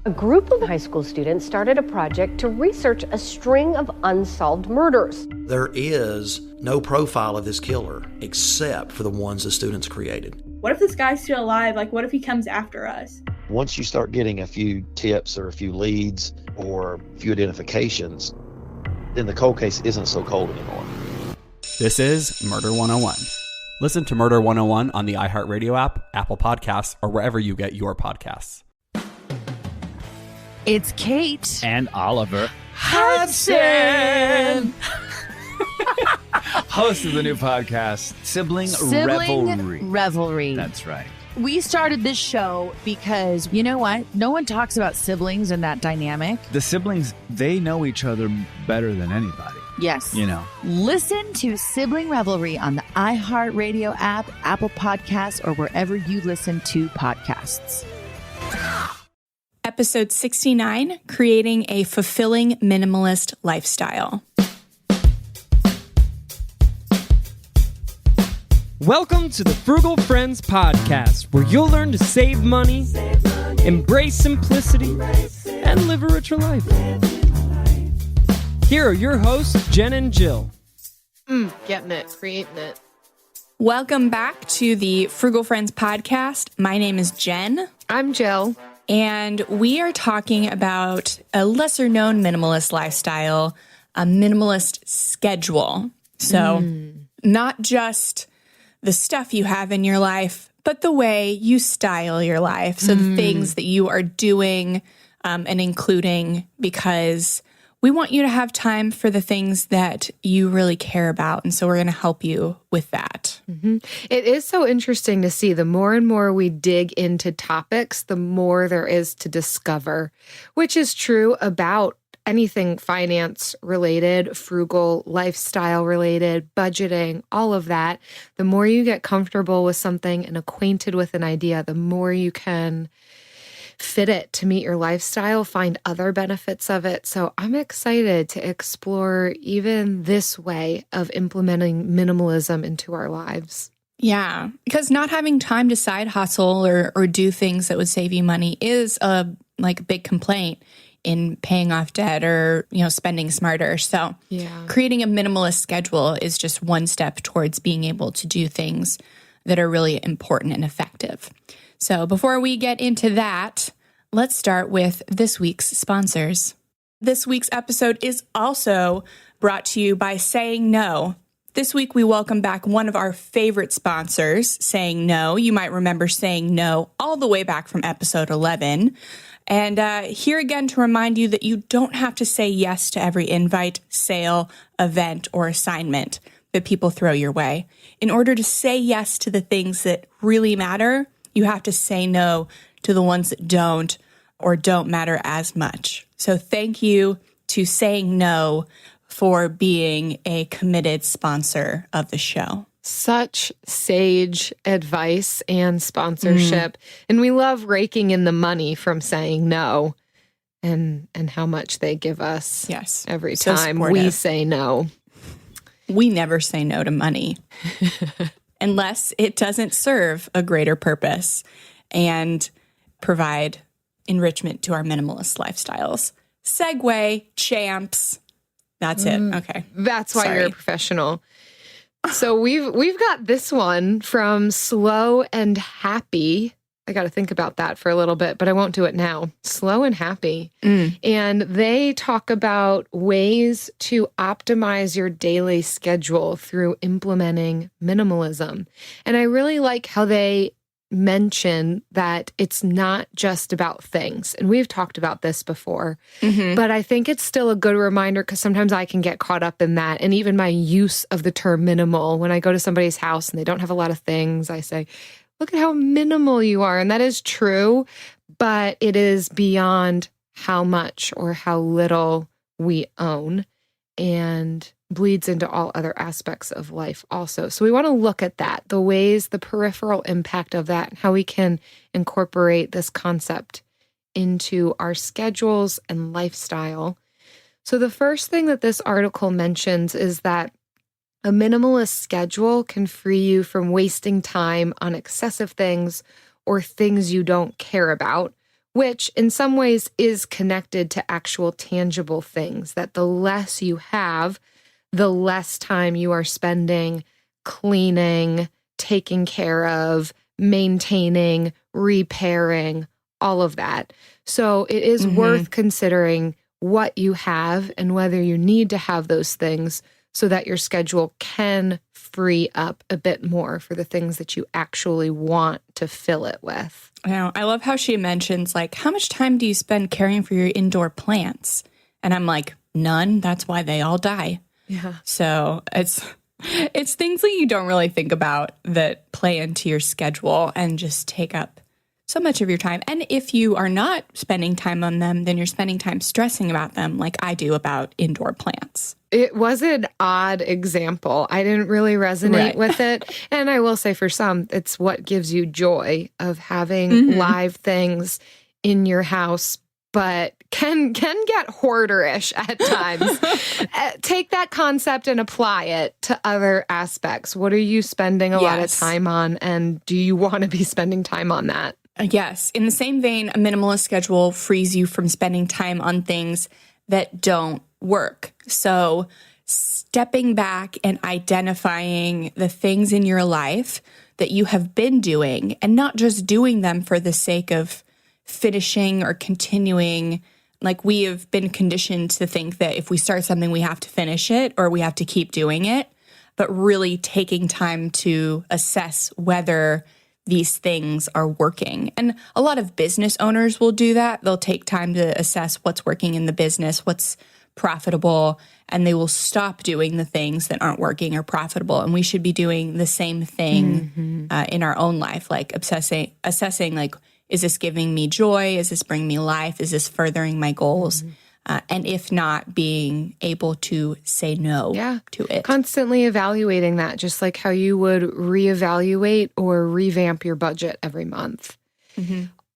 A group of high school students started a project to research a string of unsolved murders. There is no profile of this killer except for the ones the students created. What if this guy's still alive? Like, what if he comes after us? Once you start getting a few tips or a few leads or a few identifications, then the cold case isn't so cold anymore. This is Murder 101. Listen to Murder 101 on the iHeartRadio app, Apple Podcasts, or wherever you get your podcasts. It's Kate and Oliver Hudson, host of the new podcast, Sibling Revelry. That's right. We started this show because, you know what? No one talks about siblings and that dynamic. The siblings, they know each other better than anybody. Yes. You know. Listen to Sibling Revelry on the iHeartRadio app, Apple Podcasts, or wherever you listen to podcasts. Episode 69, Creating a Fulfilling Minimalist Lifestyle. Welcome to the Frugal Friends podcast, where you'll learn to save money, embrace simplicity, and live a richer life. Here are your hosts, Jen and Jill. Getting it, creating it. Welcome back to the Frugal Friends podcast. My name is Jen. I'm Jill. And we are talking about a lesser-known minimalist lifestyle, a minimalist schedule. So not just the stuff you have in your life, but the way you style your life. So the things that you are doing and including, because we want you to have time for the things that you really care about. And so we're going to help you with that. Mm-hmm. It is so interesting to see the more and more we dig into topics, the more there is to discover, which is true about anything finance related, frugal, lifestyle related, budgeting, all of that. The more you get comfortable with something and acquainted with an idea, the more you can fit it to meet your lifestyle, find other benefits of it. So I'm excited to explore even this way of implementing minimalism into our lives. Yeah, because not having time to side hustle or do things that would save you money is a big complaint in paying off debt or, spending smarter. So creating a minimalist schedule is just one step towards being able to do things that are really important and effective. So before we get into that, let's start with this week's sponsors. This week's episode is also brought to you by Saying No. This week, we welcome back one of our favorite sponsors, Saying No. You might remember Saying No all the way back from episode 11. And here again to remind you that you don't have to say yes to every invite, sale, event, or assignment that people throw your way. In order to say yes to the things that really matter, you have to say no to the ones that don't or don't matter as much. So thank you to Saying No for being a committed sponsor of the show. Such sage advice and sponsorship. And we love raking in the money from Saying No and how much they give us every time we say no. We never say no to money unless it doesn't serve a greater purpose and provide enrichment to our minimalist lifestyles. Segue, champs. That's it. Okay. That's why you're a professional. So we've got this one from Slow and Happy. I got to think about that for a little bit, but I won't do it now. Slow and Happy. And they talk about ways to optimize your daily schedule through implementing minimalism. And I really like how they mention that it's not just about things. And we've talked about this before, but I think it's still a good reminder because sometimes I can get caught up in that. And even my use of the term minimal, when I go to somebody's house and they don't have a lot of things, I say, look at how minimal you are. And that is true, but it is beyond how much or how little we own and bleeds into all other aspects of life also. So we want to look at that, the ways, the peripheral impact of that, and how we can incorporate this concept into our schedules and lifestyle. So the first thing that this article mentions is that a minimalist schedule can free you from wasting time on excessive things or things you don't care about, which in some ways is connected to actual tangible things, that the less you have, the less time you are spending cleaning, taking care of, maintaining, repairing, all of that. So it is worth considering what you have and whether you need to have those things so that your schedule can free up a bit more for the things that you actually want to fill it with. I love how she mentions, like, how much time do you spend caring for your indoor plants? And I'm like, none. That's why they all die. Yeah. So it's things that you don't really think about that play into your schedule and just take up so much of your time. And if you are not spending time on them, then you're spending time stressing about them, like I do about indoor plants. It was an odd example. I didn't really resonate with it. And I will say for some, it's what gives you joy of having live things in your house, but can get hoarderish at times. Take that concept and apply it to other aspects. What are you spending a lot of time on? And do you want to be spending time on that? Yes. In the same vein, a minimalist schedule frees you from spending time on things that don't work. So stepping back and identifying the things in your life that you have been doing and not just doing them for the sake of finishing or continuing. Like, we have been conditioned to think that if we start something, we have to finish it or we have to keep doing it, but really taking time to assess whether these things are working. And a lot of business owners will do that. They'll take time to assess what's working in the business, what's profitable, and they will stop doing the things that aren't working or profitable. And we should be doing the same thing in our own life, like assessing like, is this giving me joy? Is this bringing me life? Is this furthering my goals? And if not, being able to say no to it. Constantly evaluating that, just like how you would reevaluate or revamp your budget every month.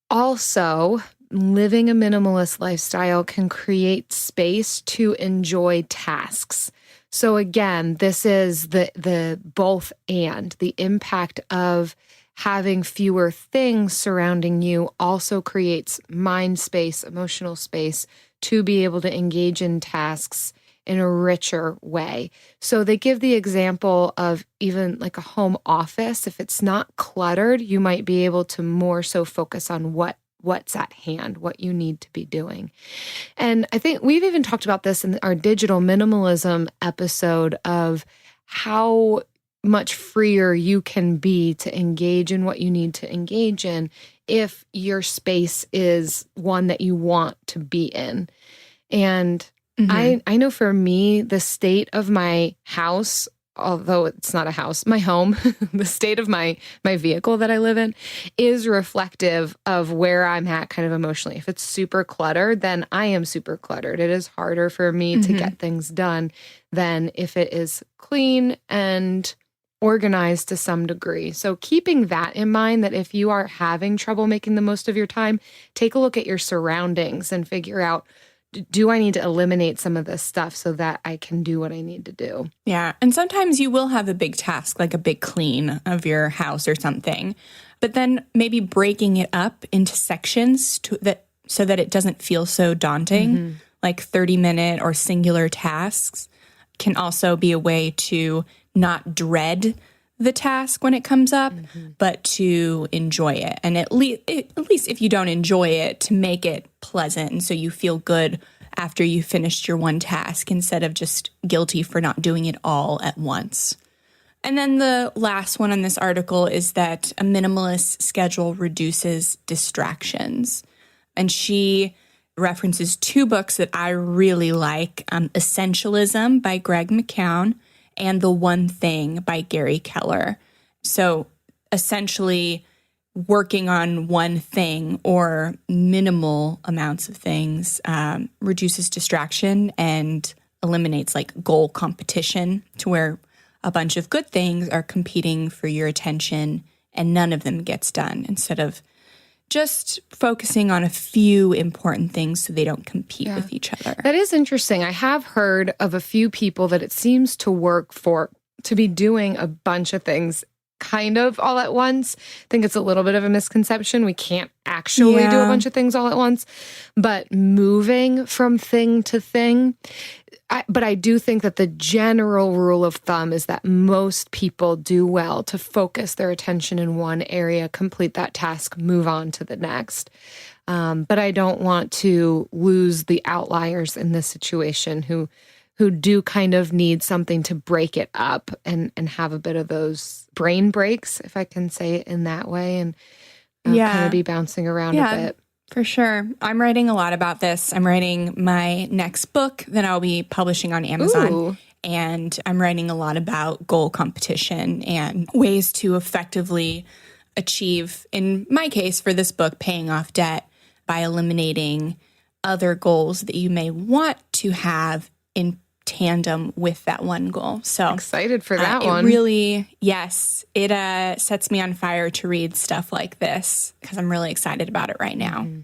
Also, living a minimalist lifestyle can create space to enjoy tasks. So again, this is the both and. The impact of having fewer things surrounding you also creates mind space, emotional space to be able to engage in tasks in a richer way. So they give the example of even like a home office. If it's not cluttered, you might be able to more so focus on what's at hand, what you need to be doing. And I think we've even talked about this in our digital minimalism episode of how much freer you can be to engage in what you need to engage in if your space is one that you want to be in. And I know for me, the state of my house, although it's not a house, my home, the state of my vehicle that I live in is reflective of where I'm at kind of emotionally. If it's super cluttered, then I am super cluttered. It is harder for me to get things done than if it is clean and organized to some degree. So keeping that in mind, that if you are having trouble making the most of your time, take a look at your surroundings and figure out, do I need to eliminate some of this stuff so that I can do what I need to do? Yeah. And sometimes you will have a big task, like a big clean of your house or something, but then maybe breaking it up into sections so that it doesn't feel so daunting, like 30-minute or singular tasks can also be a way to not dread the task when it comes up, but to enjoy it. And at least if you don't enjoy it, to make it pleasant. And so you feel good after you finished your one task instead of just guilty for not doing it all at once. And then the last one on this article is that a minimalist schedule reduces distractions. And she references two books that I really like, Essentialism by Greg McKeown and The One Thing by Gary Keller. So essentially working on one thing or minimal amounts of things reduces distraction and eliminates like goal competition, to where a bunch of good things are competing for your attention and none of them gets done, instead of just focusing on a few important things so they don't compete with each other. That is interesting. I have heard of a few people that it seems to work for to be doing a bunch of things kind of all at once. I think it's a little bit of a misconception. We can't actually do a bunch of things all at once, but moving from thing to thing. But I do think that the general rule of thumb is that most people do well to focus their attention in one area, complete that task, move on to the next. But I don't want to lose the outliers in this situation who do kind of need something to break it up and have a bit of those brain breaks, if I can say it in that way, and kind of be bouncing around a bit. For sure. I'm writing a lot about this. I'm writing my next book that I'll be publishing on Amazon. Ooh. And I'm writing a lot about goal competition and ways to effectively achieve, in my case for this book, paying off debt by eliminating other goals that you may want to have in tandem with that one goal. So excited for that one. It really, yes, it sets me on fire to read stuff like this because I'm really excited about it right now. Mm-hmm.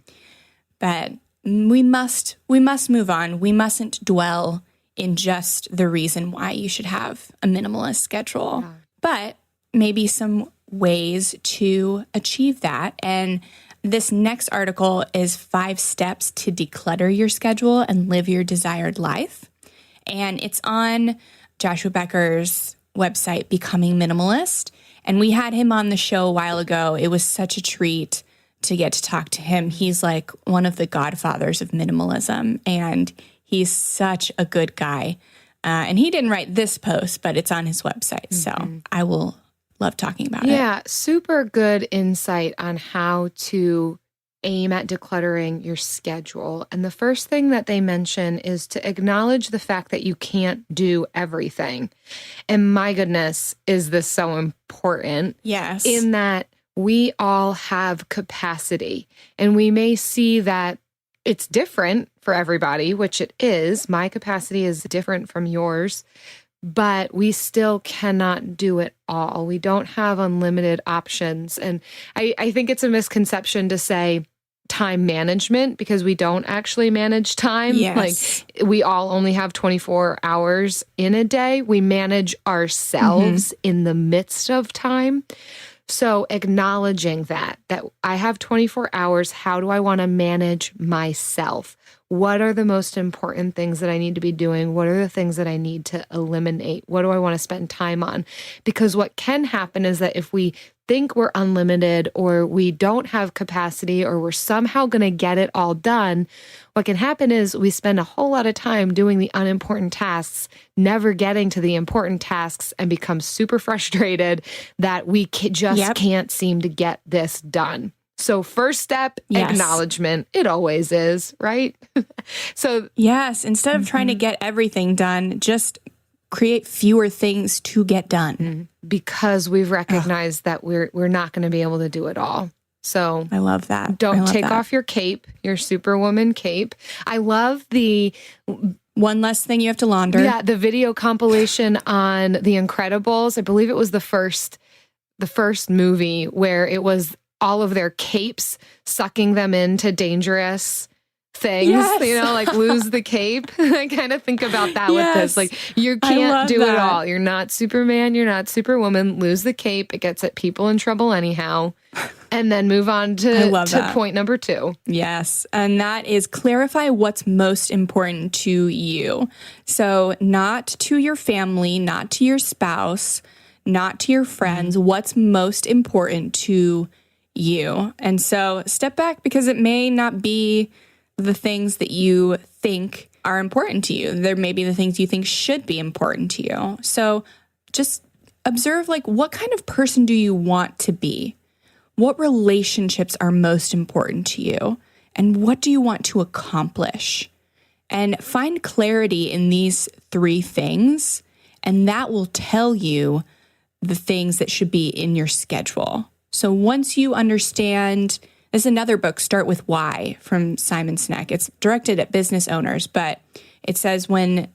But we must move on. We mustn't dwell in just the reason why you should have a minimalist schedule, but maybe some ways to achieve that. And this next article is 5 steps to declutter your schedule and live your desired life. And it's on Joshua Becker's website, Becoming Minimalist. And we had him on the show a while ago. It was such a treat to get to talk to him. He's like one of the godfathers of minimalism, and he's such a good guy. And he didn't write this post, but it's on his website. Mm-hmm. So I will love talking about it. Yeah, super good insight on how to aim at decluttering your schedule. And the first thing that they mention is to acknowledge the fact that you can't do everything. And my goodness, is this so important? Yes. In that we all have capacity, and we may see that it's different for everybody, which it is. My capacity is different from yours, but we still cannot do it all. We don't have unlimited options. And I think it's a misconception to say time management, because we don't actually manage time. Yes. Like, we all only have 24 hours in a day. We manage ourselves in the midst of time. So acknowledging that I have 24 hours, how do I want to manage myself? What are the most important things that I need to be doing? What are the things that I need to eliminate? What do I want to spend time on? Because what can happen is that if we think we're unlimited, or we don't have capacity, or we're somehow going to get it all done, what can happen is we spend a whole lot of time doing the unimportant tasks, never getting to the important tasks, and become super frustrated that we just can't seem to get this done. So first step, acknowledgement. It always is, right? So yes, instead of trying to get everything done, just create fewer things to get done. Because we've recognized that we're not going to be able to do it all. So I love that. Don't take off your cape, your Superwoman cape. I love the one less thing you have to launder. Yeah, the video compilation on The Incredibles. I believe it was the first movie where it was all of their capes sucking them into dangerous things, like lose the cape. I kind of think about that with this. Like, you can't do it all. You're not Superman. You're not Superwoman. Lose the cape. It gets people in trouble anyhow. And then move on to point number 2. Yes. And that is clarify what's most important to you. So not to your family, not to your spouse, not to your friends. What's most important to you? And so step back, because it may not be the things that you think are important to you. There may be the things you think should be important to you. So just observe, like, what kind of person do you want to be? What relationships are most important to you? And what do you want to accomplish? And find clarity in these 3 things, and that will tell you the things that should be in your schedule. So once you understand, there's another book, Start With Why, from Simon Sinek. It's directed at business owners, but it says when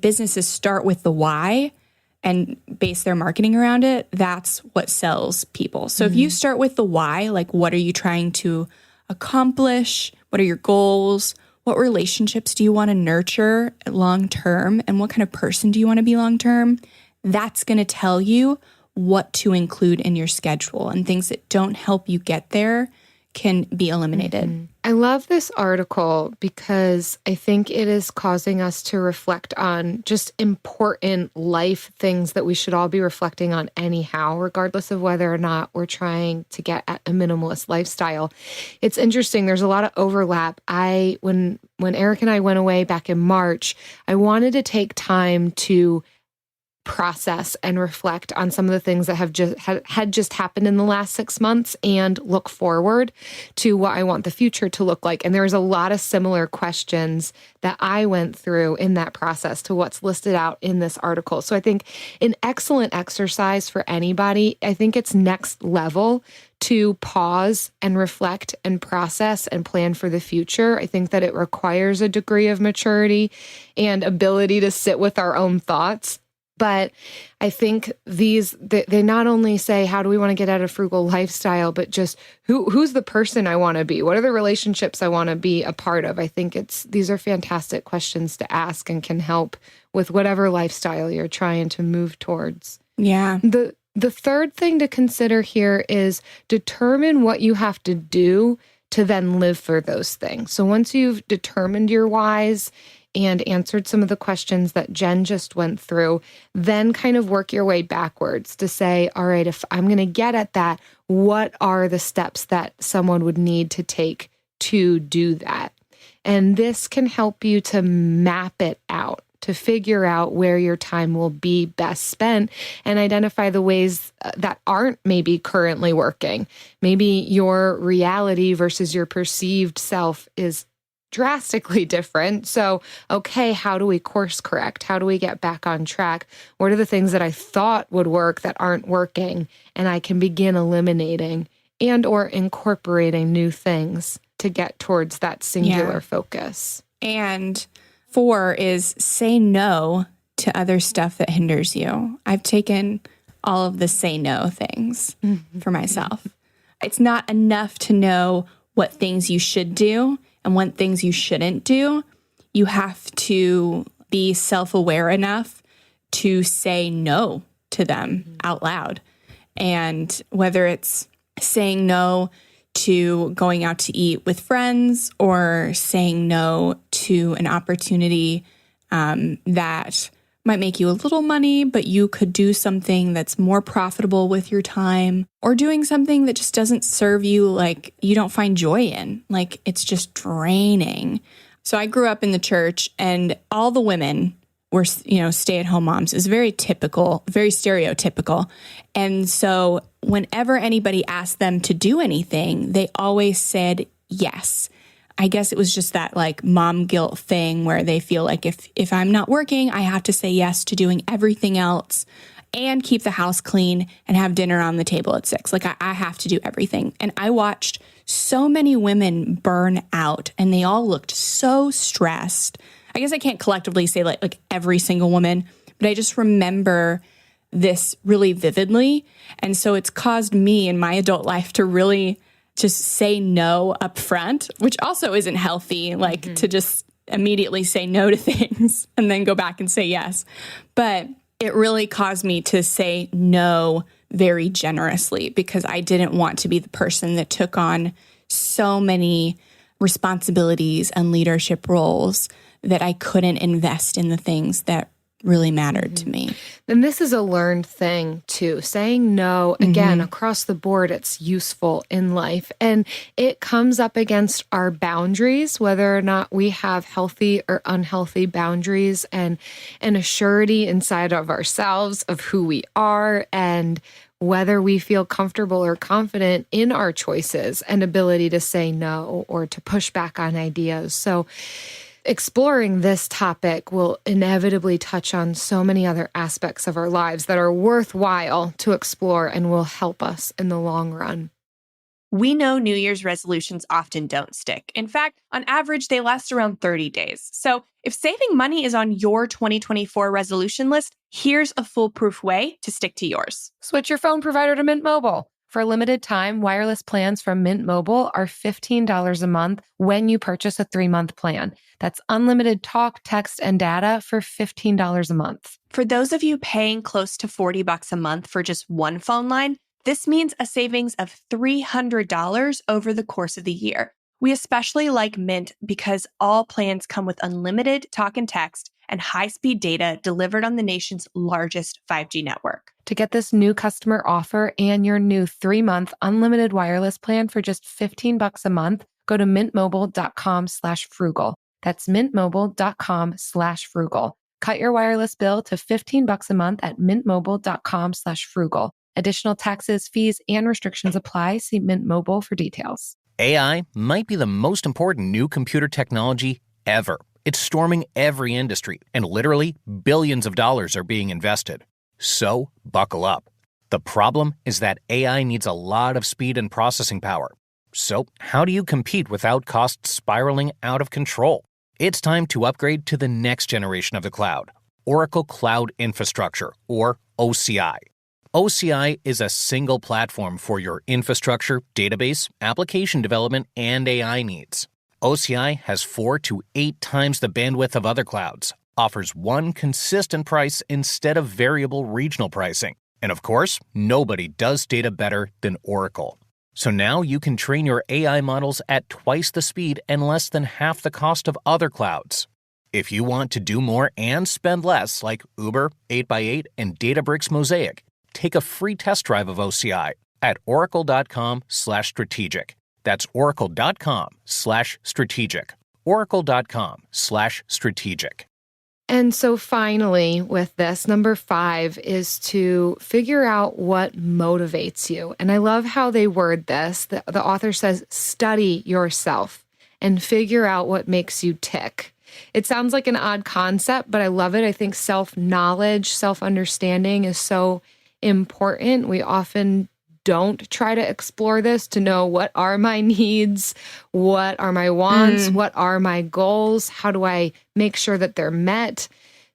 businesses start with the why and base their marketing around it, that's what sells people. So if you start with the why, like, what are you trying to accomplish? What are your goals? What relationships do you want to nurture long term? And what kind of person do you want to be long term? That's going to tell you what to include in your schedule, and things that don't help you get there can be eliminated. Mm-hmm. I love this article because I think it is causing us to reflect on just important life things that we should all be reflecting on anyhow, regardless of whether or not we're trying to get at a minimalist lifestyle. It's interesting. There's a lot of overlap. When Eric and I went away back in March, I wanted to take time to process and reflect on some of the things that have just happened in the last 6 months and look forward to what I want the future to look like. And there was a lot of similar questions that I went through in that process to what's listed out in this article. So I think an excellent exercise for anybody. I think it's next level to pause and reflect and process and plan for the future. I think that it requires a degree of maturity and ability to sit with our own thoughts. But I think they not only say, how do we want to get at a frugal lifestyle, but just who's the person I want to be? What are the relationships I want to be a part of? I think these are fantastic questions to ask and can help with whatever lifestyle you're trying to move towards. Yeah. The third thing to consider here is determine what you have to do to then live for those things. So once you've determined your whys and answered some of the questions that Jen just went through, then kind of work your way backwards to say, all right, if I'm going to get at that, what are the steps that someone would need to take to do that? And this can help you to map it out, to figure out where your time will be best spent and identify the ways that aren't maybe currently working. Maybe your reality versus your perceived self is drastically different. So, okay, how do we course correct? How do we get back on track? What are the things that I thought would work that aren't working? And I can begin eliminating and or incorporating new things to get towards that singular focus. And 4 is say no to other stuff that hinders you. I've taken all of the say no things for myself. It's not enough to know what things you should do and what things you shouldn't do. You have to be self-aware enough to say no to them out loud. And whether it's saying no to going out to eat with friends or saying no to an opportunity that might make you a little money, but you could do something that's more profitable with your time, or doing something that just doesn't serve you, like you don't find joy in, like it's just draining. So I grew up in the church and all the women were, stay-at-home moms. It's very typical, very stereotypical. And so whenever anybody asked them to do anything, they always said yes. I guess it was just that like mom guilt thing where they feel like if I'm not working, I have to say yes to doing everything else and keep the house clean and have dinner on the table at 6. Like I have to do everything. And I watched so many women burn out and they all looked so stressed. I guess I can't collectively say like every single woman, but I just remember this really vividly. And so it's caused me in my adult life to really just say no up front, which also isn't healthy, like to just immediately say no to things and then go back and say yes. But it really caused me to say no very generously because I didn't want to be the person that took on so many responsibilities and leadership roles that I couldn't invest in the things that really mattered to me. And this is a learned thing too. Saying no, again, across the board, it's useful in life. And it comes up against our boundaries, whether or not we have healthy or unhealthy boundaries and a surety inside of ourselves of who we are and whether we feel comfortable or confident in our choices and ability to say no or to push back on ideas. So exploring this topic will inevitably touch on so many other aspects of our lives that are worthwhile to explore and will help us in the long run. We know New Year's resolutions often don't stick. In fact, on average, they last around 30 days. So if saving money is on your 2024 resolution list, here's a foolproof way to stick to yours. Switch your phone provider to Mint Mobile. For a limited time, wireless plans from Mint Mobile are $15 a month when you purchase a 3-month plan. That's unlimited talk, text, and data for $15 a month. For those of you paying close to $40 a month for just one phone line, this means a savings of $300 over the course of the year. We especially like Mint because all plans come with unlimited talk and text and high-speed data delivered on the nation's largest 5G network. To get this new customer offer and your new 3-month unlimited wireless plan for just $15 a month, go to mintmobile.com/frugal. That's mintmobile.com/frugal. Cut your wireless bill to $15 a month at mintmobile.com/frugal. Additional taxes, fees, and restrictions apply. See Mint Mobile for details. AI might be the most important new computer technology ever. It's storming every industry, and literally billions of dollars are being invested. So, buckle up. The problem is that AI needs a lot of speed and processing power. So, how do you compete without costs spiraling out of control? It's time to upgrade to the next generation of the cloud, Oracle Cloud Infrastructure, or OCI. OCI is a single platform for your infrastructure, database, application development, and AI needs. OCI has 4 to 8 times the bandwidth of other clouds, offers one consistent price instead of variable regional pricing. And of course, nobody does data better than Oracle. So now you can train your AI models at twice the speed and less than half the cost of other clouds. If you want to do more and spend less, like Uber, 8x8, and Databricks Mosaic, take a free test drive of OCI at oracle.com/strategic. That's oracle.com/strategic. oracle.com/strategic. And so finally, with this, number 5 is to figure out what motivates you. And I love how they word this. The author says, study yourself and figure out what makes you tick. It sounds like an odd concept, but I love it. I think self-knowledge, self-understanding is so important. We often don't try to explore this to know what are my needs, what are my wants, what are my goals, how do I make sure that they're met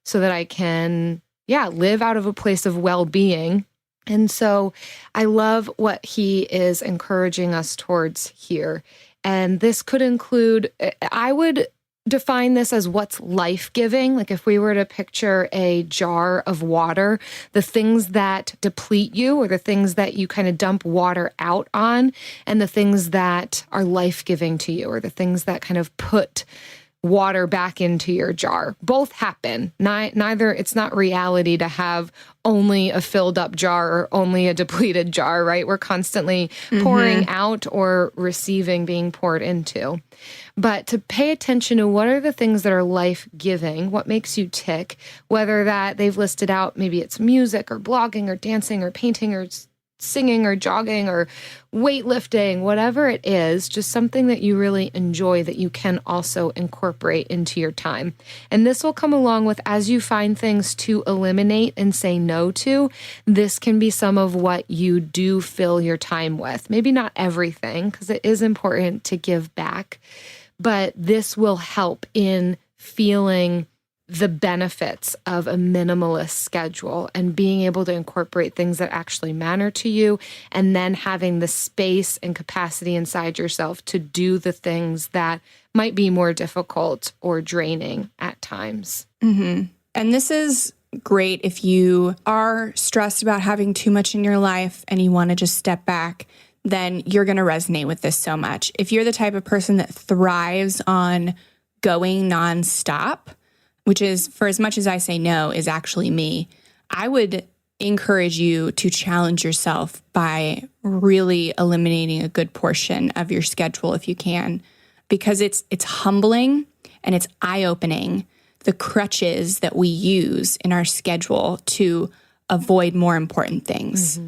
so that I can, live out of a place of well-being. And so I love what he is encouraging us towards here. And this could include, I would define this as what's life-giving. Like if we were to picture a jar of water, the things that deplete you or the things that you kind of dump water out on, and the things that are life-giving to you or the things that kind of put water back into your jar. Both happen. Neither, it's not reality to have only a filled up jar or only a depleted jar, right? We're constantly pouring out or receiving, being poured into. But to pay attention to what are the things that are life-giving, what makes you tick, whether that they've listed out, maybe it's music or blogging or dancing or painting or singing or jogging or weightlifting, whatever it is, just something that you really enjoy that you can also incorporate into your time. And this will come along with, as you find things to eliminate and say no to, this can be some of what you do fill your time with. Maybe not everything, because it is important to give back, but this will help in feeling the benefits of a minimalist schedule and being able to incorporate things that actually matter to you, and then having the space and capacity inside yourself to do the things that might be more difficult or draining at times. And this is great if you are stressed about having too much in your life and you want to just step back, then you're going to resonate with this so much. If you're the type of person that thrives on going nonstop, which is, for as much as I say no, is actually me, I would encourage you to challenge yourself by really eliminating a good portion of your schedule if you can, because it's humbling and it's eye-opening, the crutches that we use in our schedule to avoid more important things.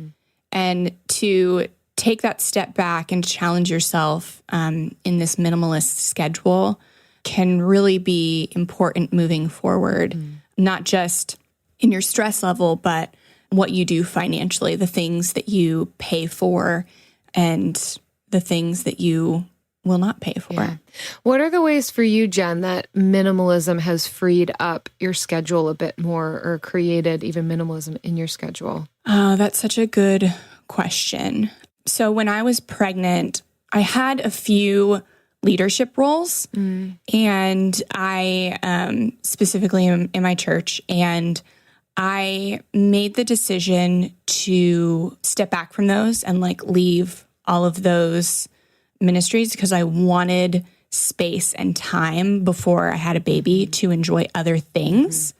And to take that step back and challenge yourself in this minimalist schedule can really be important moving forward, not just in your stress level, but what you do financially, the things that you pay for and the things that you will not pay for. Yeah. What are the ways for you, Jen, that minimalism has freed up your schedule a bit more or created even minimalism in your schedule? Oh, that's such a good question. So when I was pregnant, I had a few leadership roles, and I specifically in my church, and I made the decision to step back from those and like leave all of those ministries because I wanted space and time before I had a baby to enjoy other things.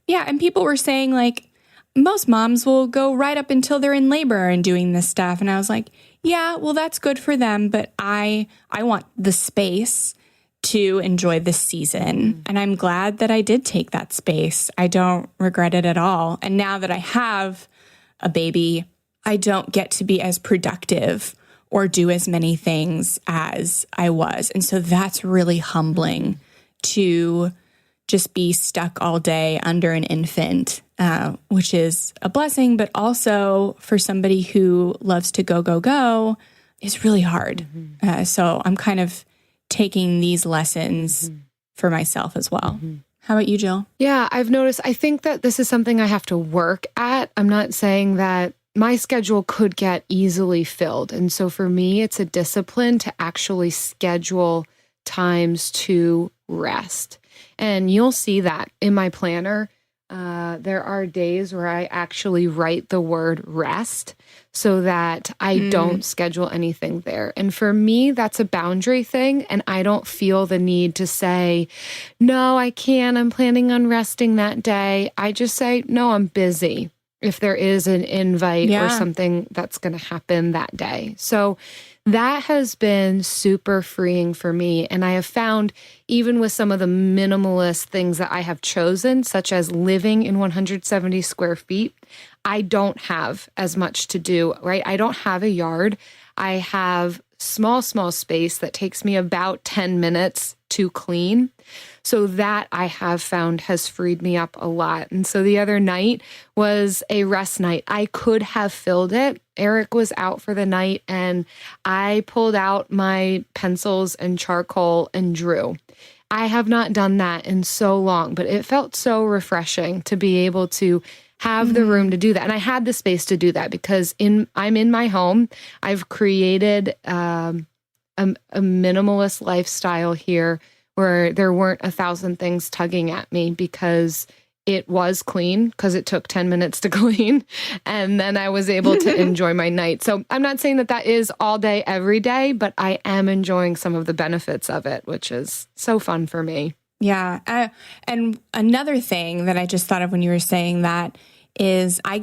Yeah, and people were saying like, most moms will go right up until they're in labor and doing this stuff. And I was like, yeah, well, that's good for them, but I want the space to enjoy this season. And I'm glad that I did take that space. I don't regret it at all. And now that I have a baby, I don't get to be as productive or do as many things as I was. And so that's really humbling to just be stuck all day under an infant, which is a blessing, but also for somebody who loves to go, is really hard. So I'm kind of taking these lessons for myself as well. How about you, Jill? Yeah, I've noticed, I think that this is something I have to work at. I'm not saying that my schedule could get easily filled. And so for me, it's a discipline to actually schedule times to rest. And you'll see that in my planner. There are days where I actually write the word rest so that I don't schedule anything there. And for me, that's a boundary thing. And I don't feel the need to say, no, I can't. I'm planning on resting that day. I just say, no, I'm busy if there is an invite or something that's going to happen that day. So that has been super freeing for me. And I have found, even with some of the minimalist things that I have chosen, such as living in 170 square feet, I don't have as much to do, right? I don't have a yard. I have small space that takes me about 10 minutes to clean. So that I have found has freed me up a lot. And so the other night was a rest night. I could have filled it. Eric was out for the night and I pulled out my pencils and charcoal and drew. I have not done that in so long, but it felt so refreshing to be able to have the room to do that. And I had the space to do that because I'm in my home. I've created a minimalist lifestyle here where there weren't 1,000 things tugging at me because it was clean, because it took 10 minutes to clean. And then I was able to enjoy my night. So I'm not saying that that is all day, every day, but I am enjoying some of the benefits of it, which is so fun for me. Yeah. And another thing that I just thought of when you were saying that is I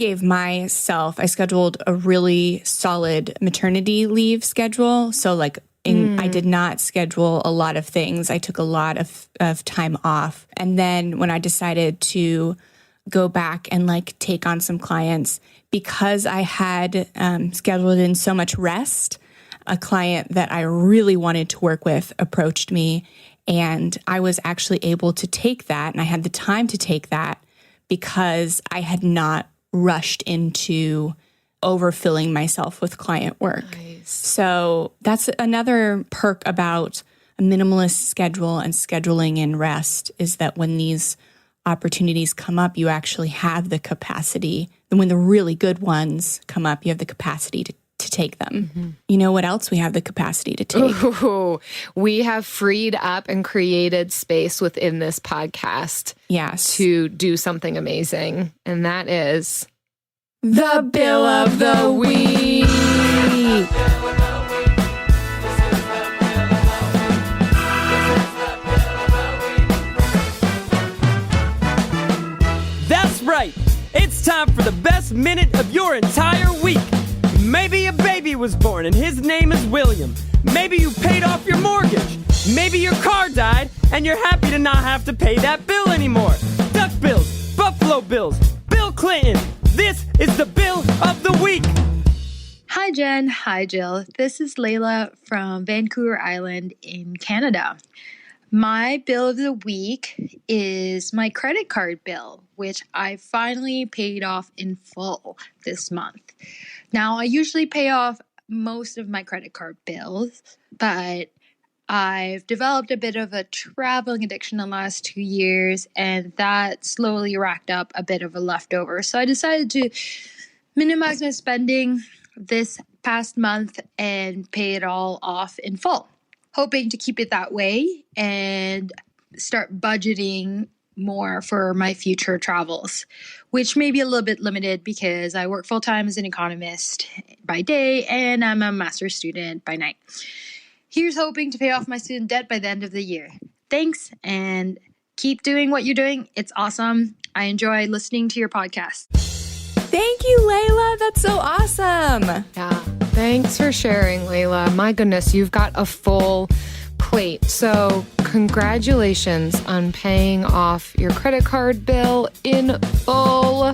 scheduled a really solid maternity leave schedule. So like I did not schedule a lot of things. I took a lot of time off. And then when I decided to go back and like take on some clients, because I had scheduled in so much rest, a client that I really wanted to work with approached me, and I was actually able to take that, and I had the time to take that because I had not rushed into overfilling myself with client work. Nice. So that's another perk about a minimalist schedule and scheduling in rest, is that when these opportunities come up, you actually have the capacity. And when the really good ones come up, you have the capacity to take them. You know what else we have the capacity to take? Ooh, we have freed up and created space within this podcast to do something amazing. And that is the Bill of the Week. That's right. It's time for the best minute of your entire week. Maybe a baby was born and his name is William. Maybe you paid off your mortgage. Maybe your car died and you're happy to not have to pay that bill anymore. Duck bills, Buffalo Bills, Bill Clinton. This is the Bill of the Week. Hi, Jen. Hi, Jill. This is Layla from Vancouver Island in Canada. My bill of the week is my credit card bill, which I finally paid off in full this month. Now, I usually pay off most of my credit card bills, but I've developed a bit of a traveling addiction in the last 2 years, and that slowly racked up a bit of a leftover. So I decided to minimize my spending this past month and pay it all off in full, hoping to keep it that way and start budgeting more for my future travels, which may be a little bit limited because I work full-time as an economist by day and I'm a master's student by night. Here's hoping to pay off my student debt by the end of the year. Thanks, and keep doing what you're doing. It's awesome. I enjoy listening to your podcast. Thank you, Layla. That's so awesome. Yeah. Thanks for sharing, Layla. My goodness, you've got a full plate. So congratulations on paying off your credit card bill in full.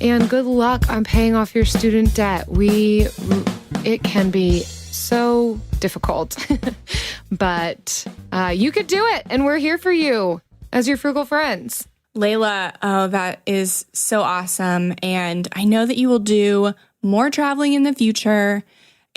And good luck on paying off your student debt. It can be so difficult, but you could do it. And we're here for you as your frugal friends. Layla, oh, that is so awesome. And I know that you will do more traveling in the future,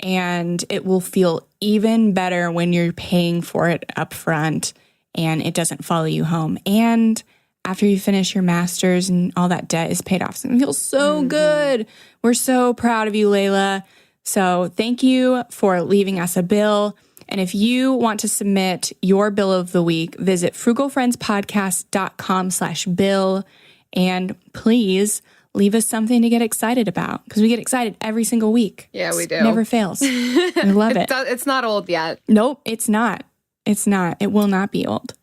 and it will feel even better when you're paying for it up front and it doesn't follow you home. And after you finish your master's and all that debt is paid off, so it feels so good. We're so proud of you, Layla. So thank you for leaving us a bill. And if you want to submit your bill of the week, visit frugalfriendspodcast.com/bill. And please leave us something to get excited about, because we get excited every single week. Yeah, we do. It never fails. We love it. It's not old yet. Nope, it's not. It's not. It will not be old.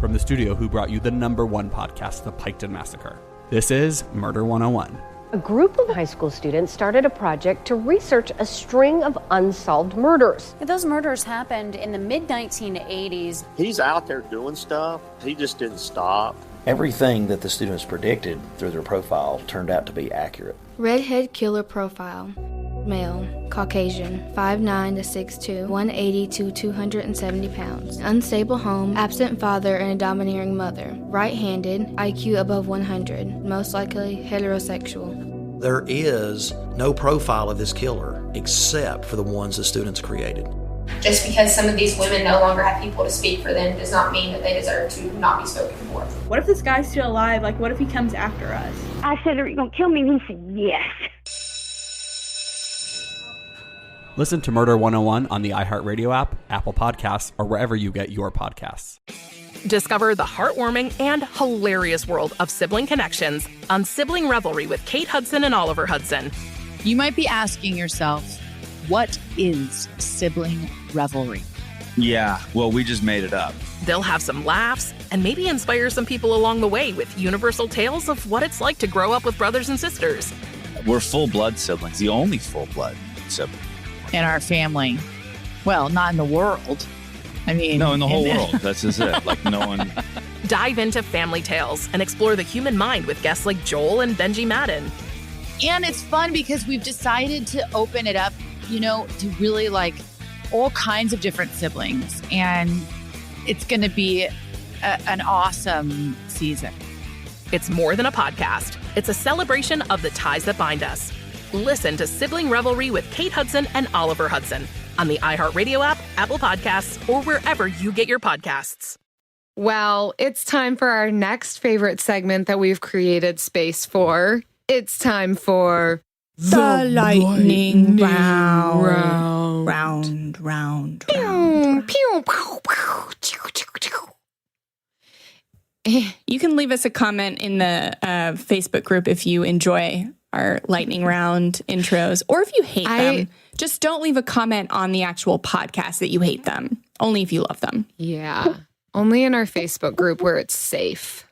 From the studio who brought you the #1 podcast, The Piketon Massacre, this is Murder 101. A group of high school students started a project to research a string of unsolved murders. Those murders happened in the mid-1980s. He's out there doing stuff. He just didn't stop. Everything that the students predicted through their profile turned out to be accurate. Redhead killer profile. Male, Caucasian, 5'9" to 6'2", 180 to 270 pounds. Unstable home, absent father and a domineering mother. Right-handed, IQ above 100, most likely heterosexual. There is no profile of this killer except for the ones the students created. Just because some of these women no longer have people to speak for them does not mean that they deserve to not be spoken for. What if this guy's still alive? Like, what if he comes after us? I said, are you going to kill me? And he said, yes. Listen to Murder 101 on the iHeartRadio app, Apple Podcasts, or wherever you get your podcasts. Discover the heartwarming and hilarious world of sibling connections on Sibling Revelry with Kate Hudson and Oliver Hudson. You might be asking yourself, what is sibling revelry? Yeah, well, we just made it up. They'll have some laughs and maybe inspire some people along the way with universal tales of what it's like to grow up with brothers and sisters. We're full-blood siblings, the only full-blood sibling. In our family. Well, not in the world. I mean... No, in the whole world. That's just it. Like, no one... Dive into family tales and explore the human mind with guests like Joel and Benji Madden. And it's fun because we've decided to open it up, you know, to really like all kinds of different siblings. And it's going to be an awesome season. It's more than a podcast. It's a celebration of the ties that bind us. Listen to Sibling Revelry with Kate Hudson and Oliver Hudson on the iHeartRadio app, Apple Podcasts, or wherever you get your podcasts. Well, it's time for our next favorite segment that we've created space for. It's time for the lightning round. You can leave us a comment in the Facebook group if you enjoy our lightning round intros, or if you hate them. Just don't leave a comment on the actual podcast that you hate them. Only if you love them. Yeah. Only in our Facebook group where it's safe.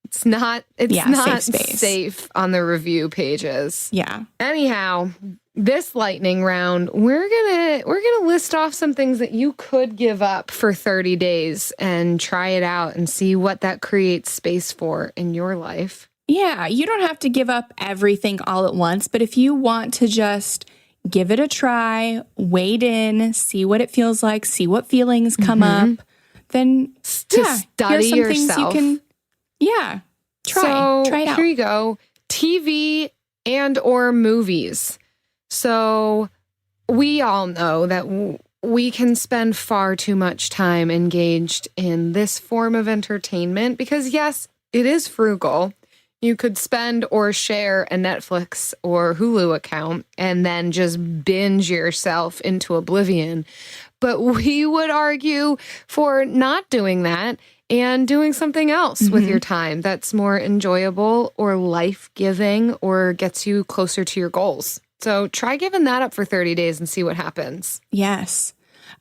It's not safe on the review pages. Yeah. Anyhow, this lightning round, we're gonna list off some things that you could give up for 30 days and try it out and see what that creates space for in your life. Yeah, you don't have to give up everything all at once, but if you want to just give it a try, wade in, see what it feels like, see what feelings come up, then study here's some yourself. Things you can, try it out. Here you go. TV and or movies. So we all know that we can spend far too much time engaged in this form of entertainment because, yes, it is frugal. You could spend or share a Netflix or Hulu account and then just binge yourself into oblivion. But we would argue for not doing that and doing something else with your time that's more enjoyable or life-giving or gets you closer to your goals. So try giving that up for 30 days and see what happens. Yes.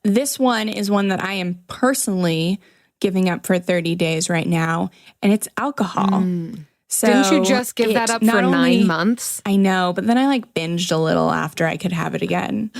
This one is one that I am personally giving up for 30 days right now, and it's alcohol. So didn't you just give that up for 9 months? I know, but then I binged a little after I could have it again.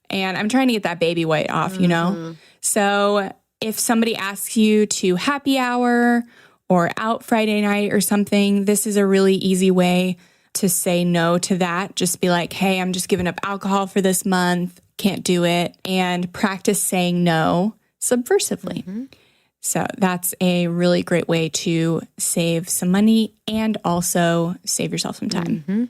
And I'm trying to get that baby weight off, you know? So if somebody asks you to happy hour or out Friday night or something, this is a really easy way to say no to that. Just be like, hey, I'm just giving up alcohol for this month. Can't do it. And practice saying no subversively. So that's a really great way to save some money and also save yourself some time.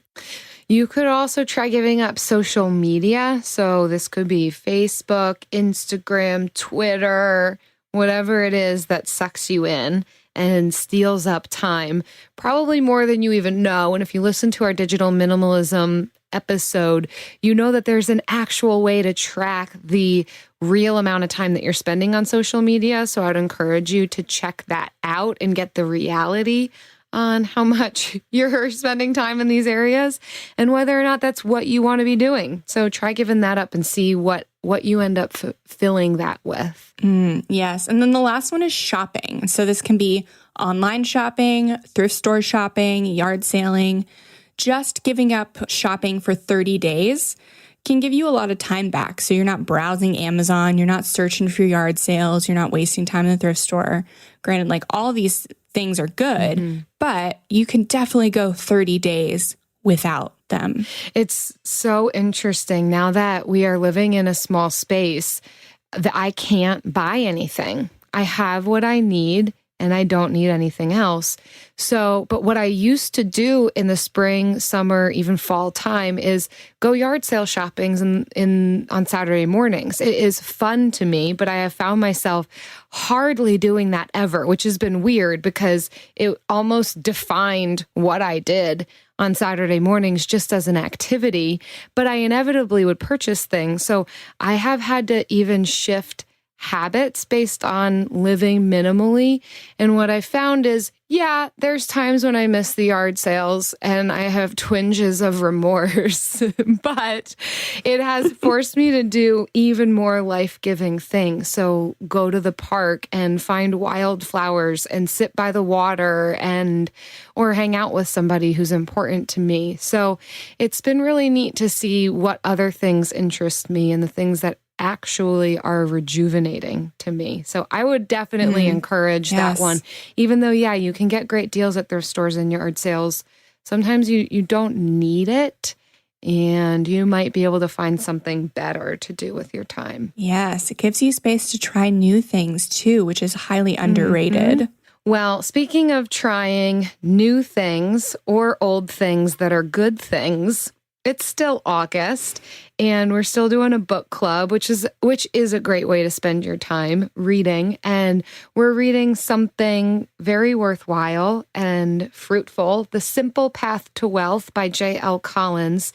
You could also try giving up social media. So this could be Facebook, Instagram, Twitter, whatever it is that sucks you in and steals up time, probably more than you even know. And if you listen to our digital minimalism episode, you know that there's an actual way to track the real amount of time that you're spending on social media. So I'd encourage you to check that out and get the reality on how much you're spending time in these areas and whether or not that's what you want to be doing. So try giving that up and see what you end up filling that with. Yes. And then the last one is shopping. So this can be online shopping, thrift store shopping, yard sailing. Just giving up shopping for 30 days can give you a lot of time back. So you're not browsing Amazon, you're not searching for yard sales, you're not wasting time in the thrift store. Granted, all these things are good, but you can definitely go 30 days without them. It's so interesting now that we are living in a small space that I can't buy anything. I have what I need and I don't need anything else. So, but what I used to do in the spring, summer, even fall time is go yard sale shopping on Saturday mornings. It is fun to me, but I have found myself hardly doing that ever, which has been weird because it almost defined what I did on Saturday mornings just as an activity, but I inevitably would purchase things. So I have had to even shift habits based on living minimally. And what I found is, yeah, there's times when I miss the yard sales and I have twinges of remorse, but it has forced me to do even more life-giving things. So go to the park and find wildflowers and sit by the water or hang out with somebody who's important to me. So it's been really neat to see what other things interest me and the things that actually are rejuvenating to me. So I would definitely encourage that one, even though, yeah, you can get great deals at thrift stores and yard sales. Sometimes you don't need it and you might be able to find something better to do with your time. Yes, it gives you space to try new things too, which is highly underrated. Well, speaking of trying new things or old things that are good things, it's still August and we're still doing a book club, which is a great way to spend your time reading. And we're reading something very worthwhile and fruitful, The Simple Path to Wealth by J.L. Collins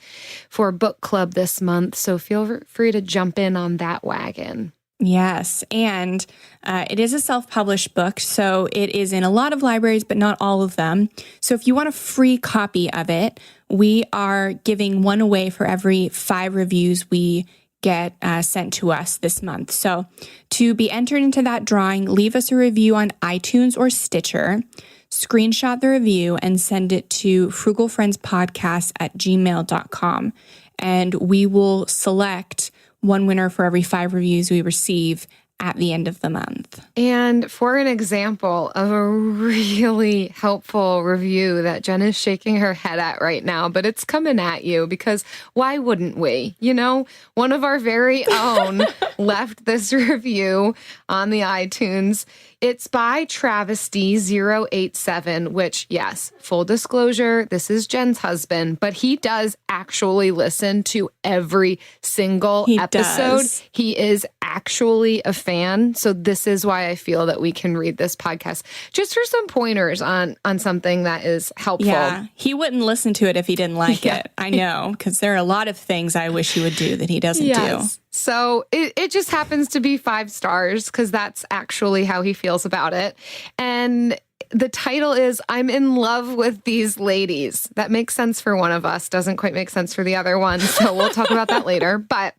for book club this month. So feel free to jump in on that wagon. Yes, and it is a self-published book, so it is in a lot of libraries, but not all of them. So if you want a free copy of it, we are giving one away for every 5 reviews we get sent to us this month. So to be entered into that drawing, leave us a review on iTunes or Stitcher, screenshot the review, and send it to frugalfriendspodcast@gmail.com. And we will select one winner for every 5 reviews we receive at the end of the month. And for an example of a really helpful review that Jen is shaking her head at right now, but it's coming at you because why wouldn't we? You know, one of our very own left this review on the iTunes. It's by Travesty087, which, yes, full disclosure, this is Jen's husband, but he does actually listen to every single episode. He is actually a fan fan. So this is why I feel that we can read this podcast just for some pointers on something that is helpful. Yeah, he wouldn't listen to it if he didn't like it. I know, because there are a lot of things I wish he would do that he doesn't do. So it just happens to be 5 stars because that's actually how he feels about it. And the title is I'm in love with these ladies. That makes sense for one of us. Doesn't quite make sense for the other one. So we'll talk about that later. But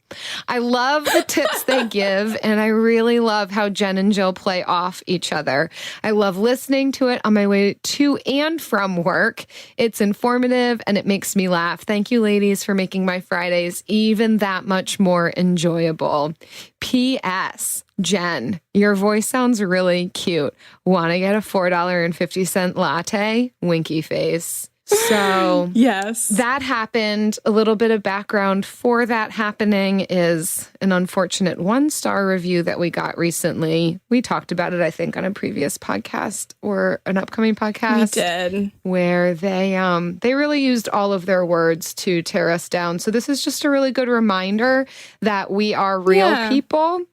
I love the tips they give. And I really love how Jen and Jill play off each other. I love listening to it on my way to and from work. It's informative and it makes me laugh. Thank you, ladies, for making my Fridays even that much more enjoyable. P.S. Jen, your voice sounds really cute. Want to get a $4.50 latte? Winky face. So, yes, that happened. A little bit of background for that happening is an unfortunate 1-star review that we got recently. We talked about it, I think, on a previous podcast or an upcoming podcast. We did. Where they really used all of their words to tear us down. So this is just a really good reminder that we are real people.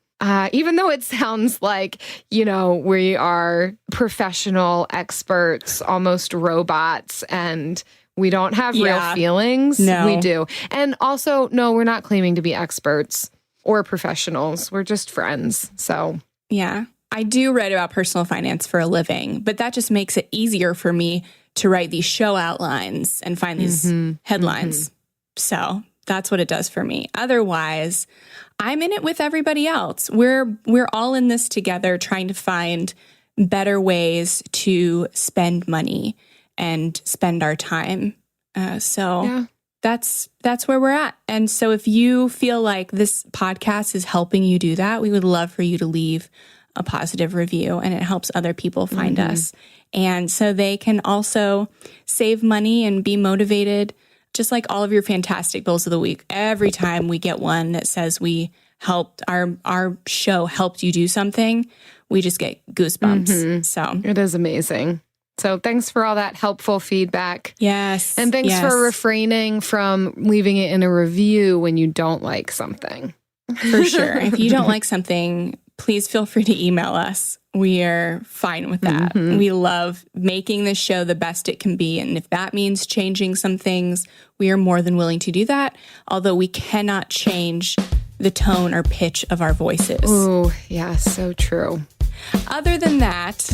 Even though it sounds like, we are professional experts, almost robots, and we don't have real feelings. No. We do. And also, no, we're not claiming to be experts or professionals. We're just friends. So, yeah, I do write about personal finance for a living, but that just makes it easier for me to write these show outlines and find these headlines. So that's what it does for me. Otherwise, I'm in it with everybody else. We're all in this together, trying to find better ways to spend money and spend our time. So that's where we're at. And so if you feel like this podcast is helping you do that, we would love for you to leave a positive review, and it helps other people find us. And so they can also save money and be motivated. Just like all of your fantastic bills of the week, every time we get one that says we helped, our show helped you do something, we just get goosebumps. So it is amazing. So thanks for all that helpful feedback. Yes. And thanks for refraining from leaving it in a review when you don't like something. For sure. If you don't like something, please feel free to email us. We are fine with that. We love making this show the best it can be. And if that means changing some things, we are more than willing to do that. Although we cannot change the tone or pitch of our voices. Oh, yeah, so true. Other than that,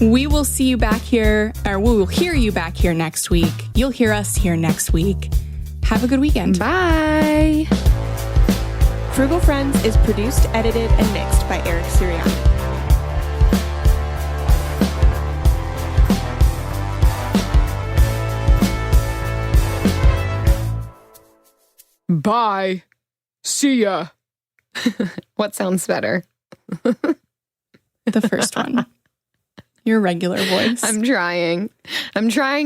we will see you back here, or we will hear you back here next week. You'll hear us here next week. Have a good weekend. Bye. Frugal Friends is produced, edited, and mixed by Eric Sirianni. Bye. See ya. What sounds better? The first one. Your regular voice. I'm trying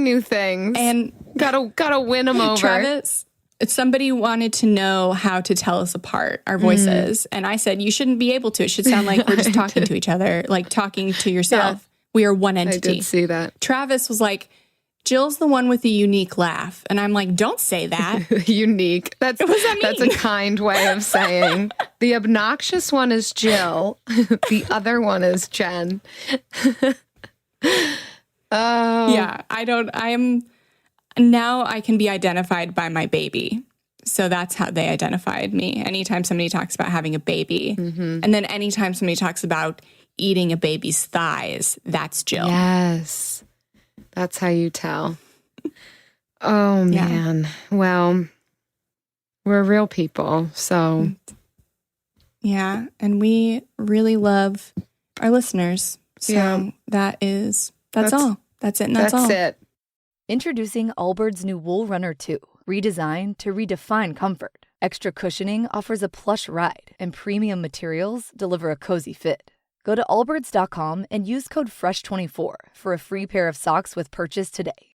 new things. And gotta win them over. Travis, somebody wanted to know how to tell us apart, our voices. And I said, you shouldn't be able to. It should sound like we're just talking to each other, like talking to yourself. Yeah. We are one entity. I did see that. Travis was like, Jill's the one with the unique laugh. And I'm like, don't say that. Unique. That's a kind way of saying. The obnoxious one is Jill. The other one is Jen. Oh. Yeah, now I can be identified by my baby. So that's how they identified me. Anytime somebody talks about having a baby, and then anytime somebody talks about eating a baby's thighs, that's Jill. Yes. That's how you tell. Oh, man. Yeah. Well, we're real people, so. Yeah, and we really love our listeners. So that's all. That's it, and that's all. That's it. Introducing Allbirds' new Wool Runner 2, redesigned to redefine comfort. Extra cushioning offers a plush ride, and premium materials deliver a cozy fit. Go to allbirds.com and use code FRESH24 for a free pair of socks with purchase today.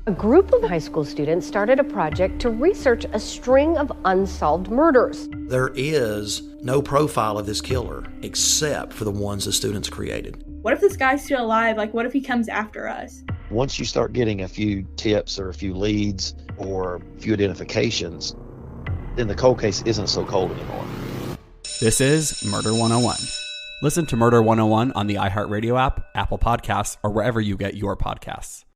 A group of high school students started a project to research a string of unsolved murders. There is no profile of this killer except for the ones the students created. What if this guy's still alive? Like, what if he comes after us? Once you start getting a few tips or a few leads or a few identifications, then the cold case isn't so cold anymore. This is Murder 101. Listen to Murder 101 on the iHeartRadio app, Apple Podcasts, or wherever you get your podcasts.